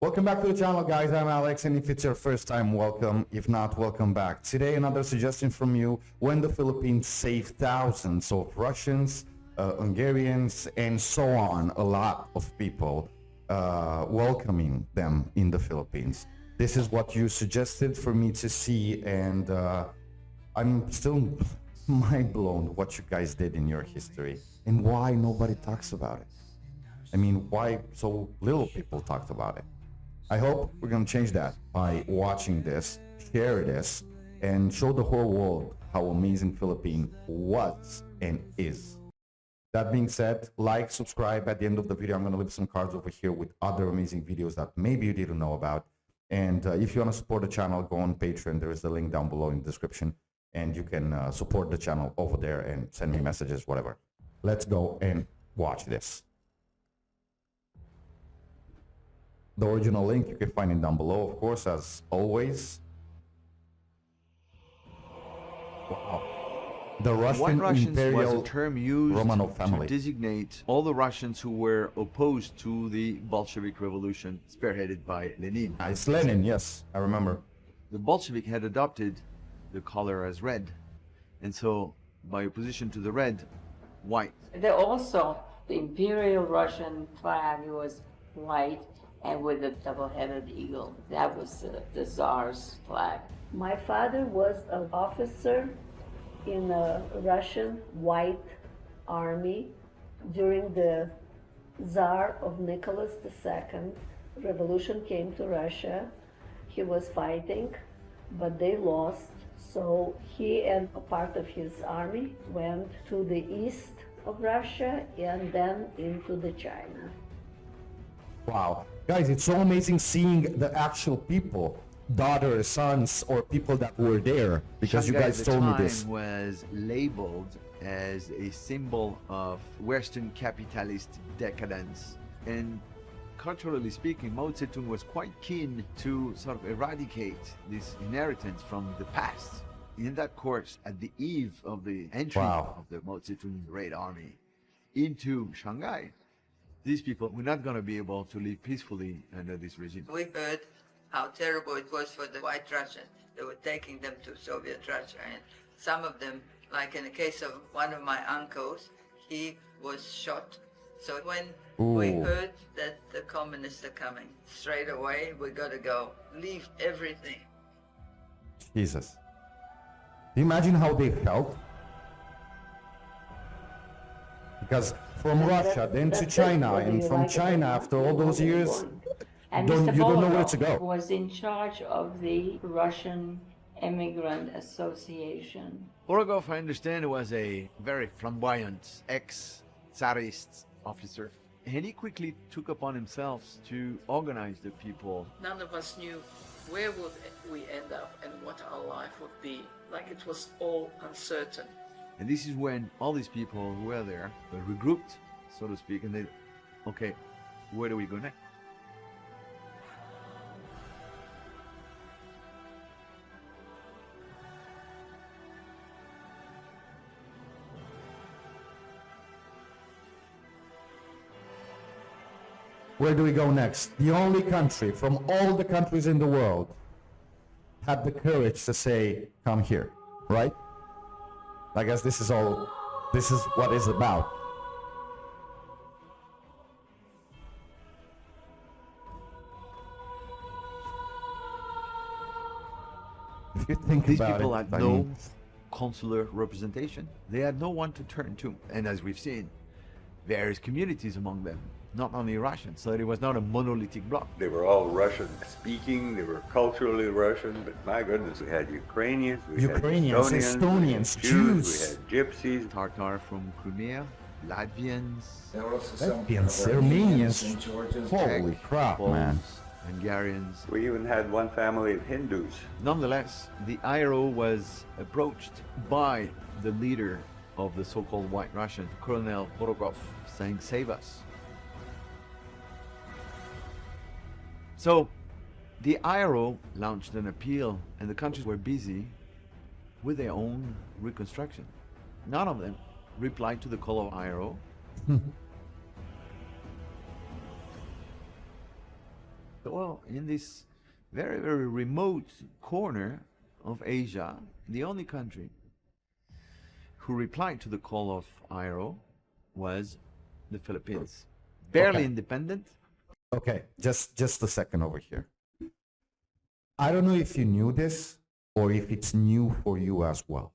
Welcome back to the channel, guys. I'm Alex, and if it's your first time, welcome. If not, welcome back. Today, another suggestion from you: when the Philippines saved thousands of Russians, Hungarians, and so on, a lot of people welcoming them in the Philippines. This is what you suggested for me to see, and I'm still mind blown what you guys did in your history and why nobody talks about it. I mean, why so little people talked about it? I hope we're going to change that by watching this, share this, and show the whole world how amazing Philippines was and is. That being said, like, subscribe. At the end of the video, I'm going to leave some cards over here with other amazing videos that maybe you didn't know about. And if you want to support the channel, go on Patreon. There is the link down below in the description. And you can support the channel over there and send me messages, whatever. Let's go and watch this. The original link, you can find it down below, of course, as always. Wow. The Russian Imperial was a term used Romanov family to designate all the Russians who were opposed to the Bolshevik Revolution spearheaded by Lenin. It's Lenin, yes, I remember. The Bolshevik had adopted the color as red, and so by opposition to the red, white. There also, the Imperial Russian flag was white and with a double-headed eagle. That was the Tsar's flag. My father was an officer in a Russian White Army during the Tsar of Nicholas II. Revolution came to Russia. He was fighting, but they lost. So he and a part of his army went to the east of Russia and then into the China. Wow. Guys, it's so amazing seeing the actual people, daughters, sons, or people that were there, because Shanghai you guys at the told me time this. Was labeled as a symbol of Western capitalist decadence. And culturally speaking, Mao Zedong was quite keen to sort of eradicate this inheritance from the past. In that course, at the eve of the entry of the Mao Zedong Red Army into Shanghai, these people were not going to be able to live peacefully under this regime. We heard how terrible it was for the White Russians. They were taking them to Soviet Russia, and some of them, like in the case of one of my uncles, he was shot. So when we heard that the communists are coming, straight away we got to go, leave everything. Jesus. Do you imagine how they felt? Because from Russia, then to China, and from China, after all those years, And you Mr. don't know where to go. was in charge of the Russian Immigrant Association. Borogov, I understand, was a very flamboyant ex-Tsarist officer. And he quickly took upon himself to organize the people. None of us knew where would we end up and what our life would be. Like, it was all uncertain. And this is when all these people who were there were regrouped, so to speak, and they, okay, where do we go next? Where do we go next? The only country from all the countries in the world had the courage to say, come here, right? I guess this is what it's about. If you think These about people it, had I no mean, consular representation. They had no one to turn to. And as we've seen, various communities among them, not only Russians, so it was not a monolithic bloc. They were all Russian speaking, they were culturally Russian, but my goodness, we had Ukrainians, we had Estonians, Jews, we had Gypsies. Tartar from Crimea, Latvians, Latvians, Armenians. Holy crap, man. Poles, Hungarians. We even had one family of Hindus. Nonetheless, the IRO was approached by the leader of the so-called White Russian, Colonel Borogov, saying, save us. So the IRO launched an appeal, and the countries were busy with their own reconstruction. None of them replied to the call of IRO. Well, in this very, very remote corner of Asia, the only country who replied to the call of IRO was the Philippines. Barely Okay. independent. Okay, just a second over here. I don't know if you knew this or if it's new for you as well.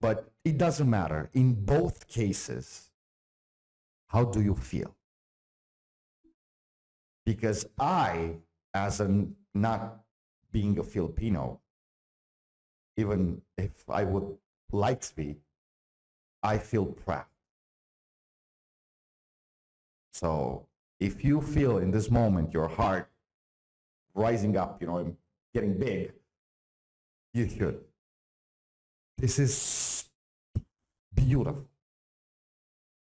But it doesn't matter. In both cases, how do you feel? Because I, as an not being a Filipino, even if I would like to be, I feel proud. So if you feel in this moment your heart rising up, and getting big, you should. This is beautiful.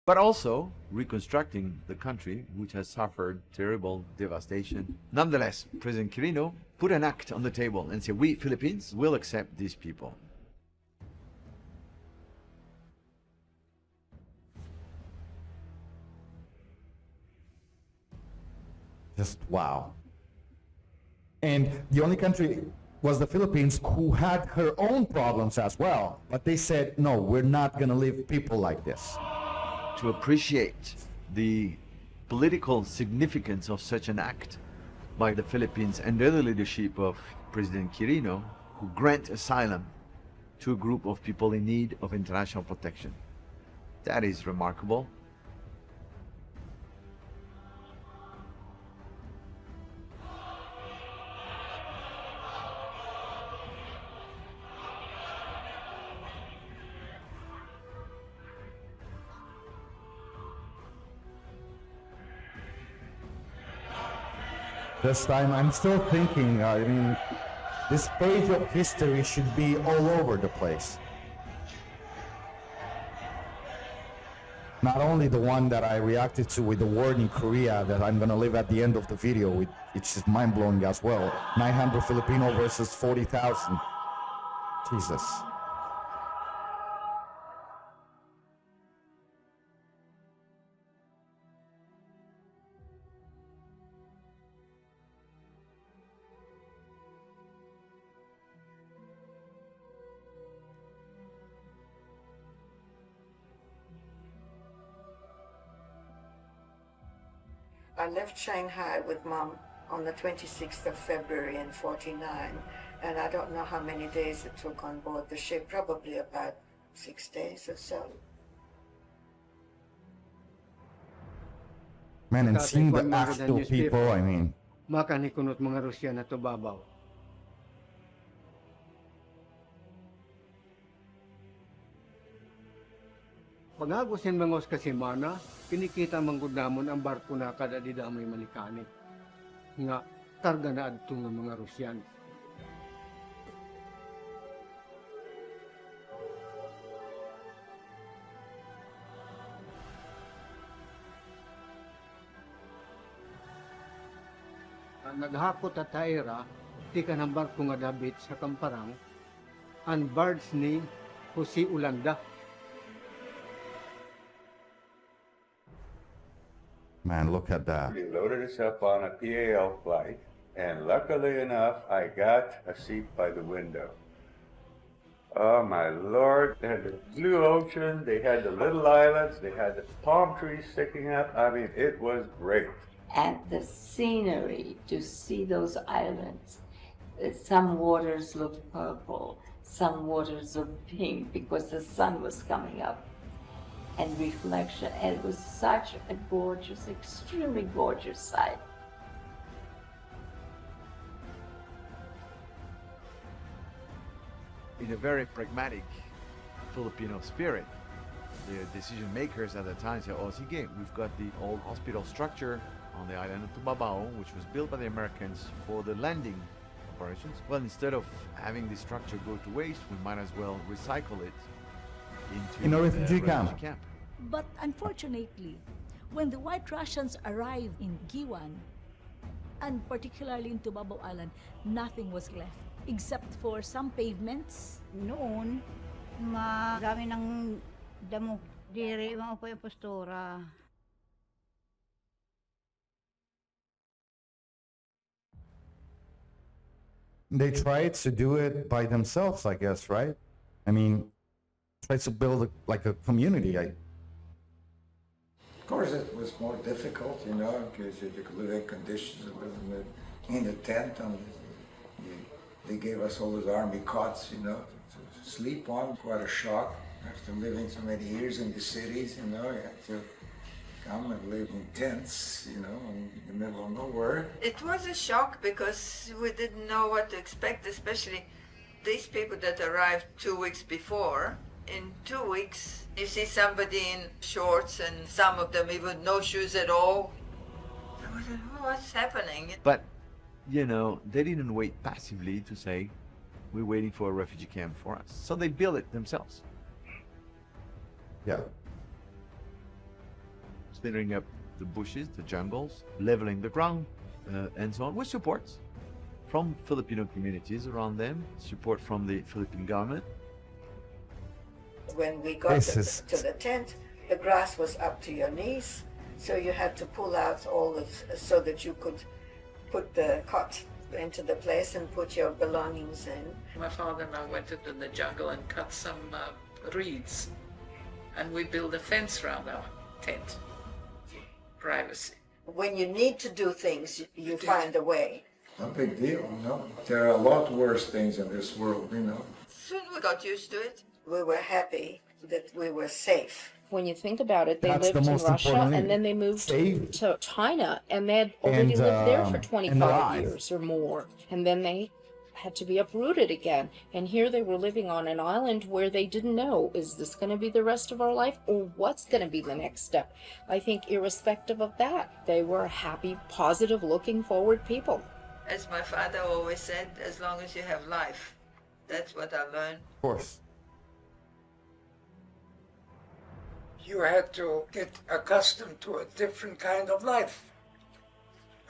But also reconstructing the country, which has suffered terrible devastation. Nonetheless, President Quirino put an act on the table and said, we Philippines will accept these people. Just wow. And the only country was the Philippines, who had her own problems as well. But they said, no, we're not going to leave people like this. To appreciate the political significance of such an act by the Philippines under the leadership of President Quirino, who grant asylum to a group of people in need of international protection. That is remarkable. This time, I'm still thinking, this page of history should be all over the place. Not only the one that I reacted to with the word in Korea that I'm gonna leave at the end of the video, it's just mind-blowing as well. 900 Filipino versus 40,000. Jesus. I left Shanghai with Mom on the 26th of February in 49, and I don't know how many days it took on board the ship, probably about 6 days or so. Man, and seeing the actual people, Maka ni kunot mga Rusya na Tubabao. Pag-agusin mangos kasimana, kinikita manggod namon ang barko na kada di damoy malikani. Nga, karga na adto ng mga Rusyan. Naghakot at taera, ti ka ng barko nga dabit sa Kamparang, ang barge ni Jose Ulanda. Man, look at that. We loaded us up on a PAL flight, and luckily enough, I got a seat by the window. Oh my Lord, they had the blue ocean, they had the little islands, they had the palm trees sticking up. It was great. And the scenery, to see those islands, some waters looked purple, some waters looked pink because the sun was coming up, and reflection, and it was such a gorgeous, extremely gorgeous sight. In a very pragmatic Filipino spirit, the decision makers at the time said, oh, sige, we've got the old hospital structure on the island of Tubabao, which was built by the Americans for the landing operations. Well, instead of having the structure go to waste, we might as well recycle it into a refugee camp. But unfortunately, when the White Russians arrived in Giwan, and particularly in Tubabao Island, nothing was left except for some pavements. Noon, marami ng damo. Diri, mga po yung postura. They tried to do it by themselves, I guess, right? I mean, try to build like a community. Of course, it was more difficult, you know, because you could live in conditions of living in a tent, and they gave us all those army cots, you know, to sleep on. Quite a shock after living so many years in the cities, you know. You had to come and live in tents, you know, in the middle of nowhere. It was a shock because we didn't know what to expect, especially these people that arrived 2 weeks before. In 2 weeks, you see somebody in shorts and some of them even no shoes at all. I was like, oh, what's happening? But, you know, they didn't wait passively to say, we're waiting for a refugee camp for us. So they built it themselves. Yeah. Clearing up the bushes, the jungles, leveling the ground, and so on, with support from Filipino communities around them, support from the Philippine government. When we got to the tent, the grass was up to your knees, so you had to pull out all of, so that you could put the cot into the place and put your belongings in. My father and I went into the jungle and cut some reeds, and we built a fence around our tent. Privacy. When you need to do things, you find a way. No big deal, you know. There are a lot worse things in this world, you know. Soon we got used to it. We were happy that we were safe. When you think about it, they That's lived the in most Russia important and then they moved Safe. to China, and they had already lived there for 25 alive. years or more. And then they had to be uprooted again. And here they were living on an island where they didn't know, is this going to be the rest of our life, or what's going to be the next step? I think irrespective of that, they were happy, positive, looking forward people. As my father always said, as long as you have life. That's what I learned. Of course. You had to get accustomed to a different kind of life.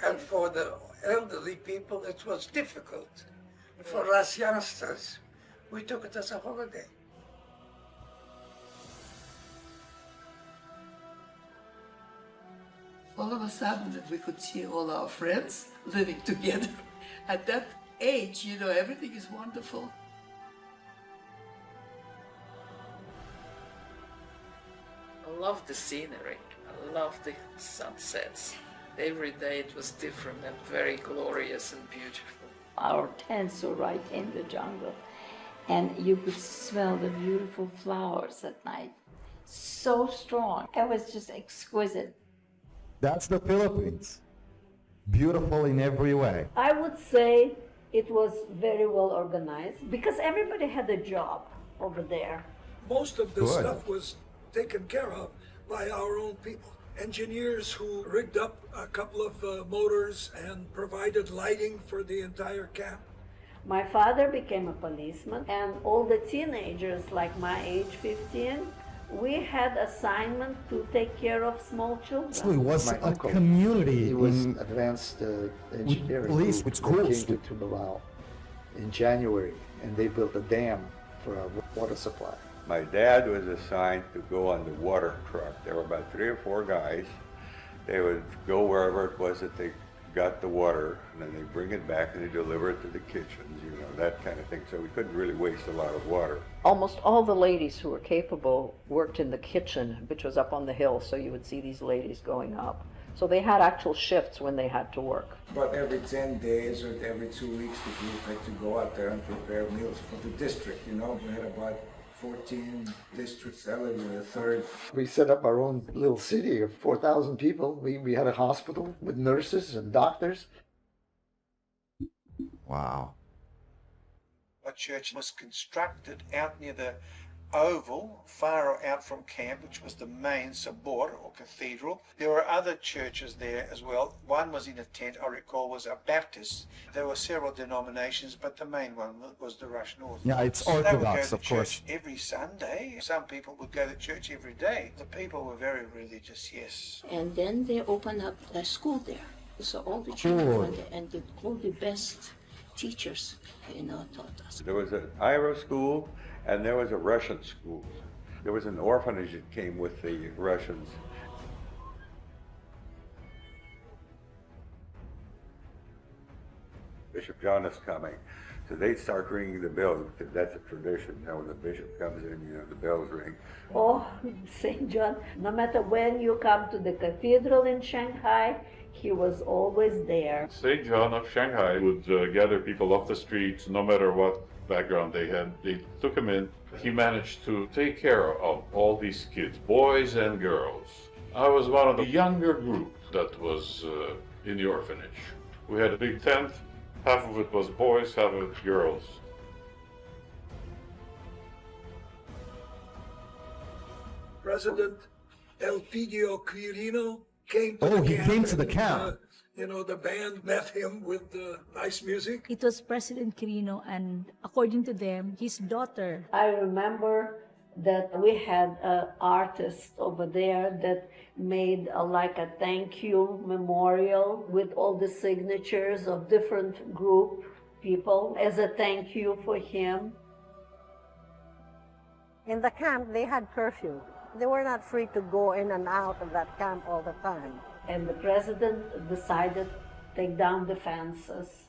And for the elderly people, it was difficult. For us youngsters, we took it as a holiday. All of a sudden that we could see all our friends living together. At that age, you know, everything is wonderful. I love the scenery. I love the sunsets. Every day it was different and very glorious and beautiful. Our tents were right in the jungle, and you could smell the beautiful flowers at night. So strong. It was just exquisite. That's the Philippines. Beautiful in every way. I would say it was very well organized because everybody had a job over there. Most of the Good. stuff was taken care of by our own people. Engineers who rigged up a couple of motors and provided lighting for the entire camp. My father became a policeman, and all the teenagers, like my age, 15, we had assignment to take care of small children. So it was My a uncle, community. He was in, advanced engineering police, group with that came schools. to Tubabao in January, and they built a dam for a water supply. My dad was assigned to go on the water truck. There were about 3 or 4 guys. They would go wherever it was that they got the water, and then they bring it back and they deliver it to the kitchens, you know, that kind of thing. So we couldn't really waste a lot of water. Almost all the ladies who were capable worked in the kitchen, which was up on the hill, so you would see these ladies going up. So they had actual shifts when they had to work. About every 10 days or every 2 weeks, the group had to go out there and prepare meals for the district, you know. We had about 14 districts, I live in the 3rd. We set up our own little city of 4,000 people. We had a hospital with nurses and doctors. Wow. A church was constructed out near the oval, far out from camp, which was the main sabor or cathedral. There were other churches there as well. One was in a tent, I recall, was a Baptist. There were several denominations, but the main one was the Russian Orthodox. Yeah, it's They would Orthodox, go of to course. church every Sunday. Some people would go to church every day. The people were very religious, yes. And then they opened up a school there. So all the children Cool. went there, and all the best teachers, you know, taught us. There was an Ira school and there was a Russian school. There was an orphanage that came with the Russians. Bishop John is coming. So they'd start ringing the bells, because that's a tradition. You know, when the bishop comes in, you know, the bells ring. Oh, St. John, no matter when you come to the cathedral in Shanghai, he was always there. St. John of Shanghai would gather people off the streets, no matter what background they had. They took him in. He managed to take care of all these kids, boys and girls. I was one of the younger group that was in the orphanage. We had a big tent. Half of it was boys, half of it girls. President Elpidio Quirino came to Oh, the he camp. came to the camp. You know, the band met him with nice music. It was President Quirino and, according to them, his daughter. I remember that we had an artist over there that made like a thank you memorial with all the signatures of different group people as a thank you for him. In the camp, they had curfew. They were not free to go in and out of that camp all the time. And the president decided to take down the fences,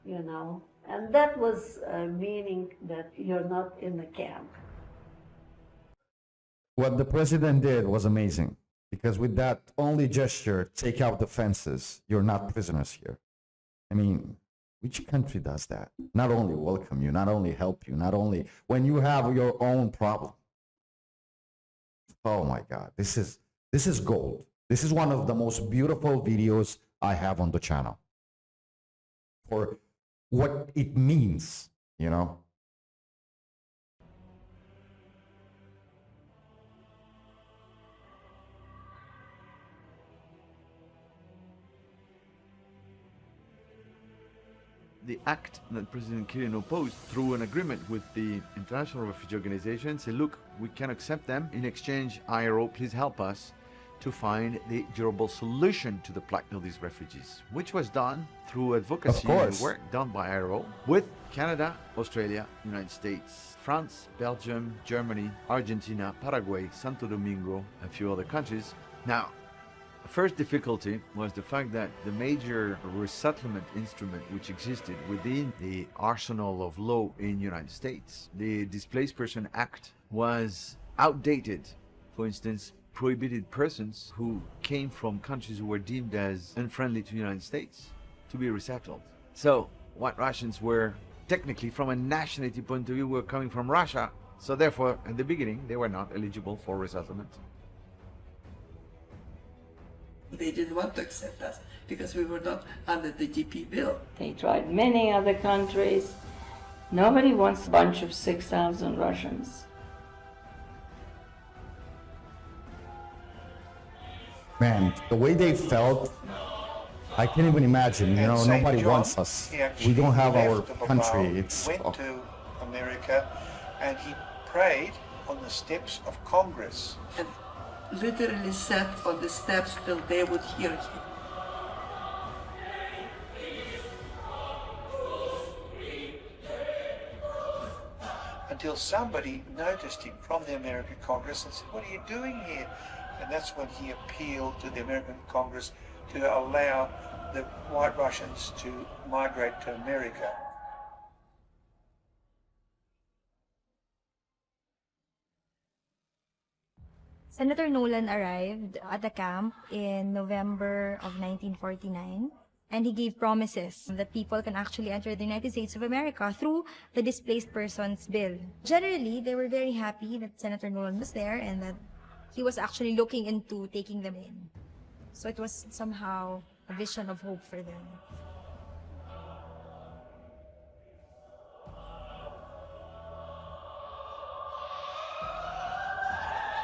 you know, and that was meaning that you're not in the camp. What the president did was amazing, because with that only gesture, take out the fences, you're not prisoners here. I mean, which country does that? Not only welcome you, not only help you, not only when you have your own problem. Oh my God, this is gold. This is one of the most beautiful videos I have on the channel for what it means, you know. The act that President Quirino posed through an agreement with the International Refugee Organization said, look, we can accept them. In exchange, IRO, please help us to find the durable solution to the plight of these refugees, which was done through advocacy and work done by IRO with Canada, Australia, United States, France, Belgium, Germany, Argentina, Paraguay, Santo Domingo, a few other countries. Now, the first difficulty was the fact that the major resettlement instrument which existed within the arsenal of law in the United States, the Displaced Person Act, was outdated. For instance, prohibited persons who came from countries who were deemed as unfriendly to the United States to be resettled. So White Russians were technically, from a nationality point of view, were coming from Russia. So therefore, in the beginning, they were not eligible for resettlement. They didn't want to accept us because we were not under the GP bill. They tried many other countries. Nobody wants a bunch of 6,000 Russians. Man, the way they felt, I can't even imagine. You know, St. nobody John, wants us. he actually We don't have our left Tubabao, country. It's went to America and he prayed on the steps of Congress. And literally sat on the steps till they would hear him. Until somebody noticed him from the American Congress and said, "What are you doing here?" And that's when he appealed to the American Congress to allow the White Russians to migrate to America. Senator Nolan arrived at the camp in November of 1949, and he gave promises that people can actually enter the United States of America through the Displaced Persons Bill. Generally, they were very happy that Senator Nolan was there and that he was actually looking into taking them in. So it was somehow a vision of hope for them.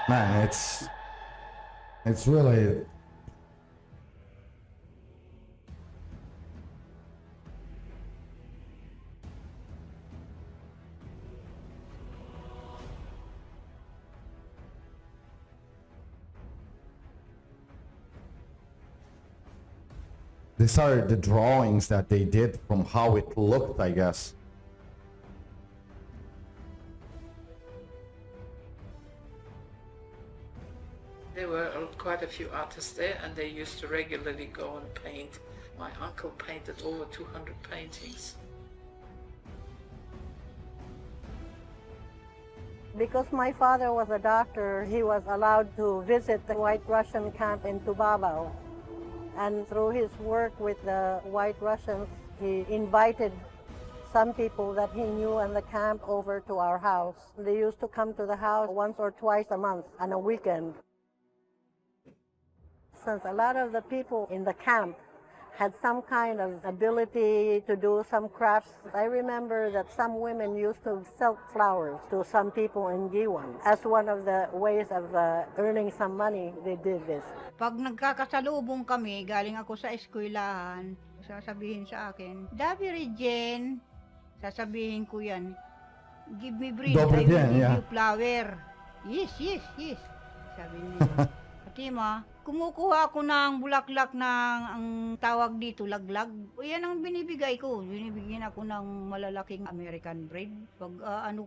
Man, it's really. These are the drawings that they did from how it looked, I guess. There were quite a few artists there, and they used to regularly go and paint. My uncle painted over 200 paintings. Because my father was a doctor, he was allowed to visit the White Russian camp in Tubabao. And through his work with the White Russians, he invited some people that he knew in the camp over to our house. They used to come to the house once or twice a month on a weekend. Since a lot of the people in the camp had some kind of ability to do some crafts, I remember that some women used to sell flowers to some people in Giwan. As one of the ways of earning some money, they did this. Pag nagkakasalubong kami, galing ako sa eskwelahan, sasabihin sa akin, Dabi Regine, sasabihin ko yan, give me bread, I will give you flower. Yes, yes, yes, sabi niya. Fatima, kumukuha ako ng bulaklak ng ang tawag dito, laglag. O yan ang binibigay ko. Binibigyan ako ng malalaking American bread. Pag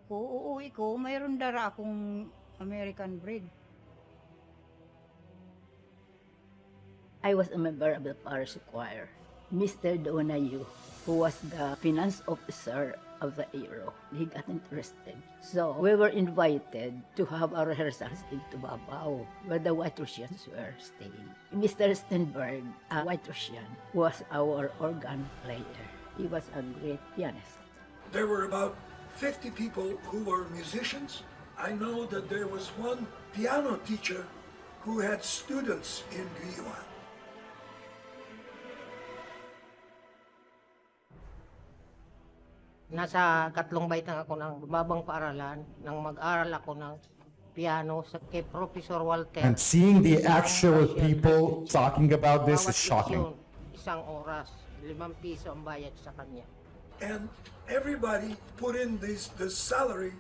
uuwi ko, mayroon dara akong American bread. I was a member of the parish choir. Mr. Donayu, who was the finance officer of the Aero, he got interested. So we were invited to have our rehearsals in Tubabao, where the White Russians were staying. Mr. Stenberg, a White Russian, was our organ player. He was a great pianist. There were about 50 people who were musicians. I know that there was one piano teacher who had students in Guiwan. Nasa Katlong Baitang ako ng babang paaralan, nang mag-aral ako ng piano sa kay Professor Walter. And seeing the actual people talking about this is shocking. Isang oras, 5 piso ang bayad sa kanya. And everybody put in the salary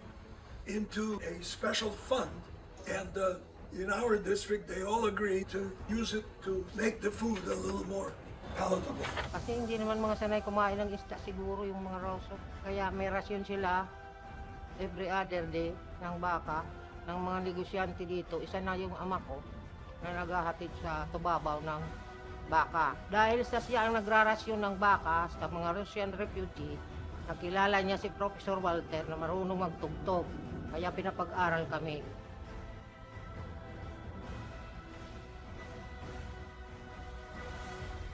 into a special fund, and in our district they all agreed to use it to make the food a little more palatable. Kasi hindi naman mga sanay kumain ng isda siguro yung mga Roso. Kaya may rasyon sila every other day ng baka, ng mga negosyante dito. Isa na yung ama ko na naghahatid sa Tubabao ng baka. Dahil sa siya ang nagrarasyon ng baka sa mga Russian refugee, nakilala niya si Professor Walter na marunong magtugtog. Kaya pinapag-aral kami.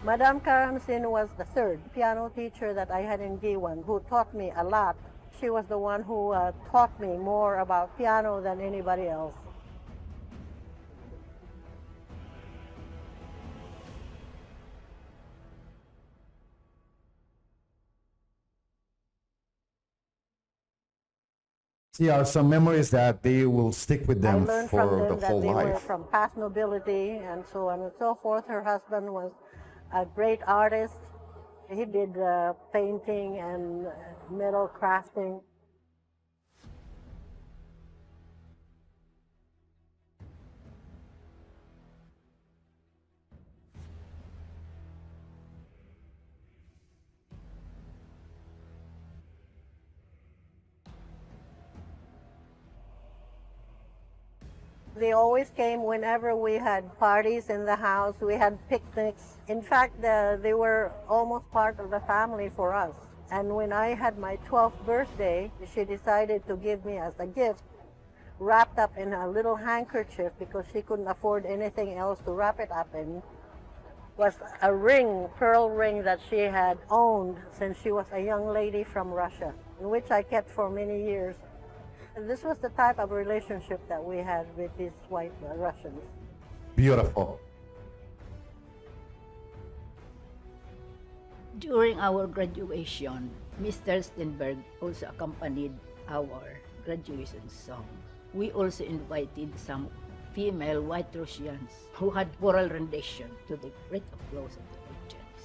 Madame Karamsin was the third piano teacher that I had in Giwan who taught me a lot. She was the one who taught me more about piano than anybody else. See, are some memories that they will stick with them I learned for from them the that whole they were life. from past nobility and so on and so forth. Her husband was a great artist. He did painting and metal crafting. They always came whenever we had parties in the house. We had picnics. In fact, they were almost part of the family for us. And when I had my 12th birthday, she decided to give me as a gift, wrapped up in a little handkerchief because she couldn't afford anything else to wrap it up in, was a ring, pearl ring that she had owned since she was a young lady from Russia, which I kept for many years. This was the type of relationship that we had with these white Russians. Beautiful. During our graduation, Mr. Stenberg also accompanied our graduation song. We also invited some female white Russians who had choral rendition to the great applause of the audience.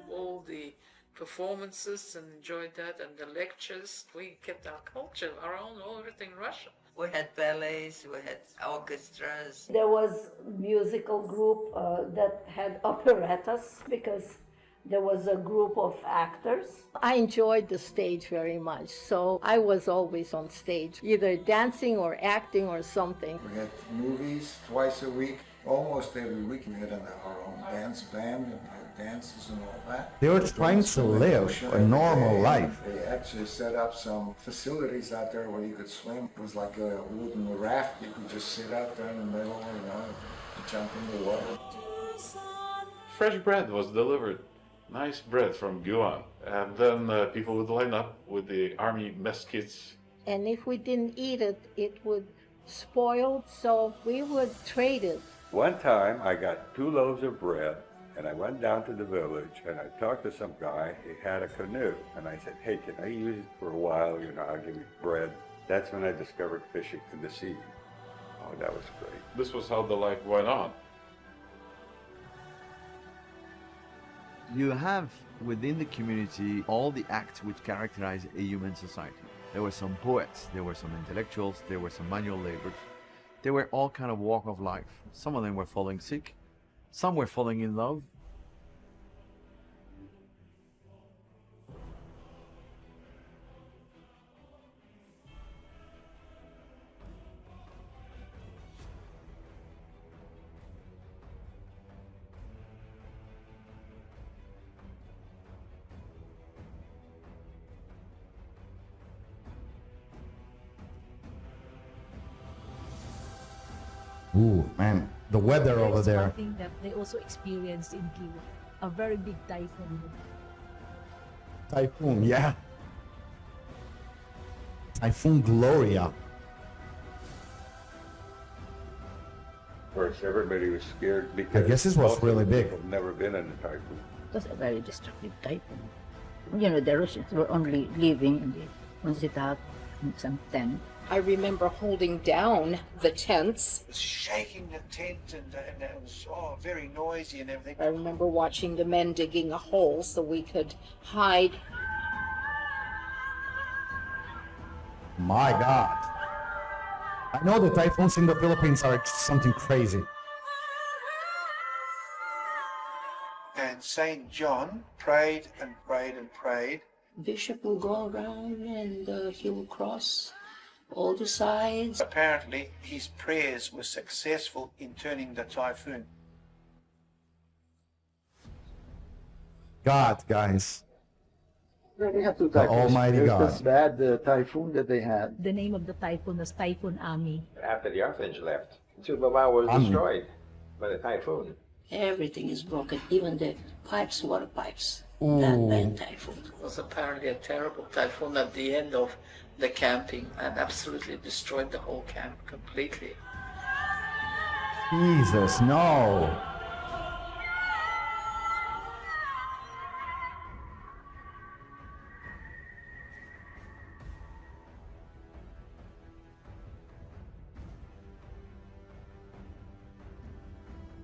All the performances and enjoyed that, and the lectures. We kept our culture, our own, everything Russian. We had ballets, we had orchestras. There was a musical group that had operettas because there was a group of actors. I enjoyed the stage very much, so I was always on stage, either dancing or acting or something. We had movies twice a week, Almost every week we had our own dance band and had dances and all that. They were trying to live a normal life. They actually set up some facilities out there where you could swim. It was like a wooden raft. You could just sit out there in the middle, you know, jump in the water. Fresh bread was delivered. Nice bread from Guan. And then people would line up with the army mess kits. And if we didn't eat it, it would spoil, so we would trade it. One time I got 2 loaves of bread and I went down to the village and I talked to some guy. He had a canoe and I said, hey, can I use it for a while? You know, I'll give you bread. That's when I discovered fishing in the sea. Oh, that was great. This was how the life went on. You have within the community all the acts which characterize a human society. There were some poets, there were some intellectuals, there were some manual laborers. There were all kind of walk of life. Some of them were falling sick, some were falling in love. Ooh, man, the weather over there. One thing that they also experienced in Giwa, a very big typhoon. Typhoon, yeah. Typhoon Gloria. Of course, everybody was scared because I guess this was most of really the big. people have never been in a typhoon. It was a very destructive typhoon. You know, the Russians were only living in the Monsitat in some tent. I remember holding down the tents. It was shaking the tent and it was very noisy and everything. I remember watching the men digging a hole so we could hide. My God. I know the typhoons in the Philippines are something crazy. And St. John prayed and prayed and prayed. Bishop will go around and he will cross all the sides. Apparently, his prayers were successful in turning the typhoon. God, guys. They had 2 The typhoons. Almighty There's God. this bad typhoon that they had. The name of the typhoon was Typhoon Ami. After the orphanage left, Tubabao was Ami. destroyed by the typhoon. Everything is broken, even the pipes, water pipes. Ooh. That bad typhoon. It was apparently a terrible typhoon at the end of the camping and absolutely destroyed the whole camp completely. Jesus, no.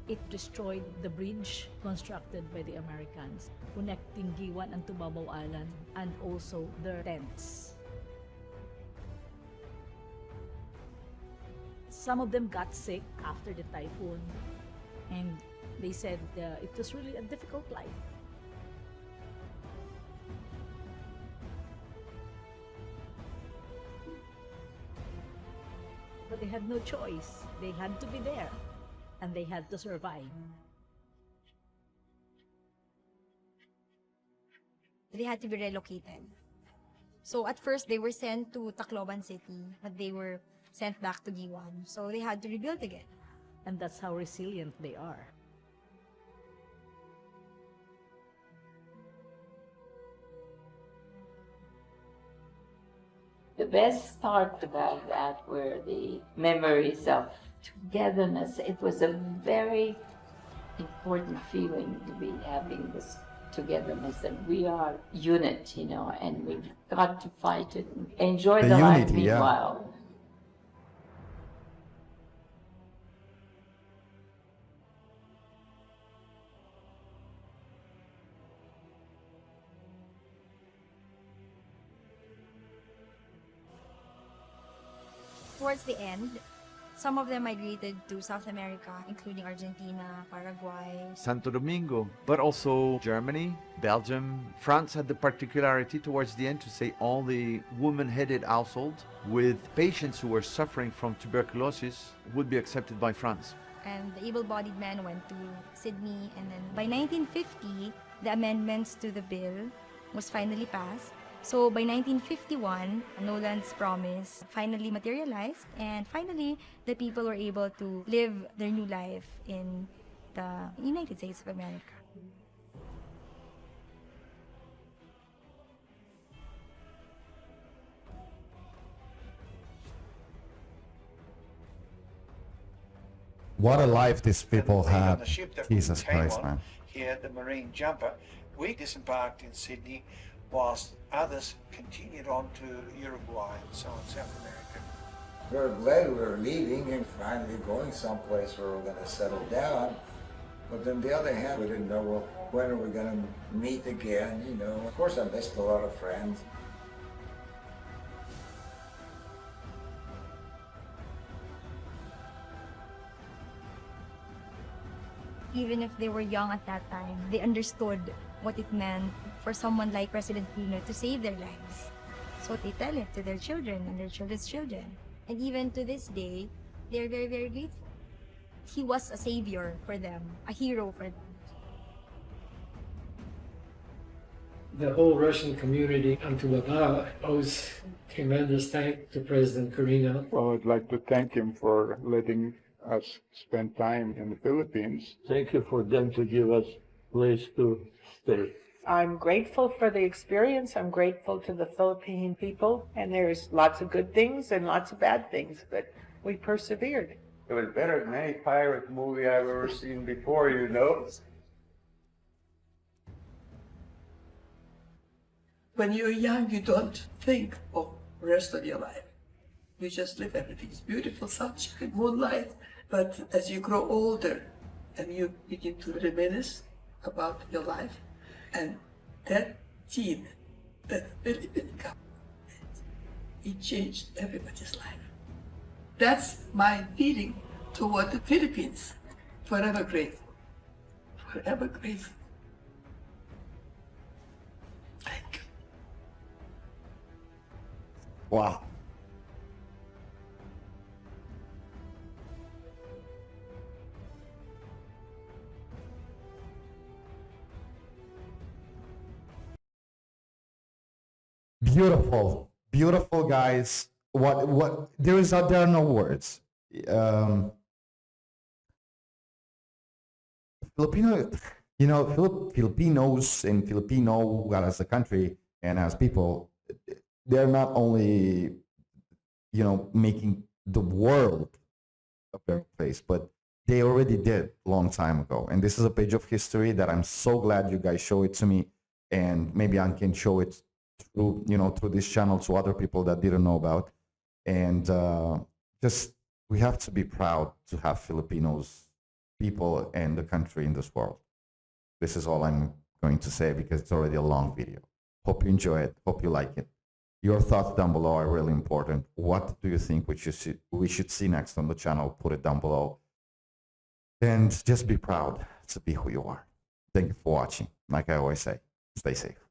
It destroyed the bridge constructed by the Americans, connecting Giwan and Tubabao Island, and also their tents. Some of them got sick after the typhoon, and they said it was really a difficult life. But they had no choice. They had to be there, and they had to survive. They had to be relocated. So at first they were sent to Tacloban City, but they were sent back to Giwan. So they had to rebuild again. And that's how resilient they are. The best part about that were the memories of togetherness. It was a very important feeling to be having this togetherness, that we are unit, you know, and we've got to fight it and enjoy the life unity, yeah. meanwhile. Towards the end, some of them migrated to South America, including Argentina, Paraguay. Santo Domingo, but also Germany, Belgium. France had the particularity towards the end to say all the woman-headed households with patients who were suffering from tuberculosis would be accepted by France. and the able-bodied men went to Sydney. And then by 1950, the amendments to the bill was finally passed. So by 1951, Nolan's promise finally materialized, and finally the people were able to live their new life in the United States of America. What a life these people And on had. the ship that we Jesus came Christ, on, man. here, the Marine Jumper, we disembarked in Sydney whilst others continued on to Uruguay and so on, South America. We were glad we were leaving and finally going someplace where we're going to settle down. But on the other hand, we didn't know, well, when are we going to meet again, you know. Of course, I missed a lot of friends. Even if they were young at that time, they understood what it meant for someone like President Quirino to save their lives. So they tell it to their children and their children's children. And even to this day, they're very, very grateful. He was a savior for them, a hero for them. The whole Russian community on Tubabao owes tremendous thanks to President Quirino. Well, I'd like to thank him for letting us spend time in the Philippines. Thank you for them to give us place to stay. I'm grateful for the experience. I'm grateful to the Philippine people. And there's lots of good things and lots of bad things, but we persevered. It was better than any pirate movie I've ever seen before, you know. When you're young, you don't think of the rest of your life. You just live, everything's beautiful, sunshine, moonlight. But as you grow older and you begin to reminisce about your life, and that gene, that Filipino government, it changed everybody's life. That's my feeling toward the Philippines. Forever grateful. Forever grateful. Thank you. Wow. Beautiful, beautiful guys. What there are no words. Filipino, you know, Filipinos and Filipino, well, as a country and as people, they're not only, you know, making the world a better place, but they already did a long time ago. And this is a page of history that I'm so glad you guys show it to me, and maybe I can show it through, you know, through this channel to other people that didn't know about. And just, we have to be proud to have Filipinos, people, and the country in this world. This is all I'm going to say because it's already a long video. Hope you enjoy it. Hope you like it. Your thoughts down below are really important. What do you think we should see next on the channel? Put it down below. And just be proud to be who you are. Thank you for watching. Like I always say, stay safe.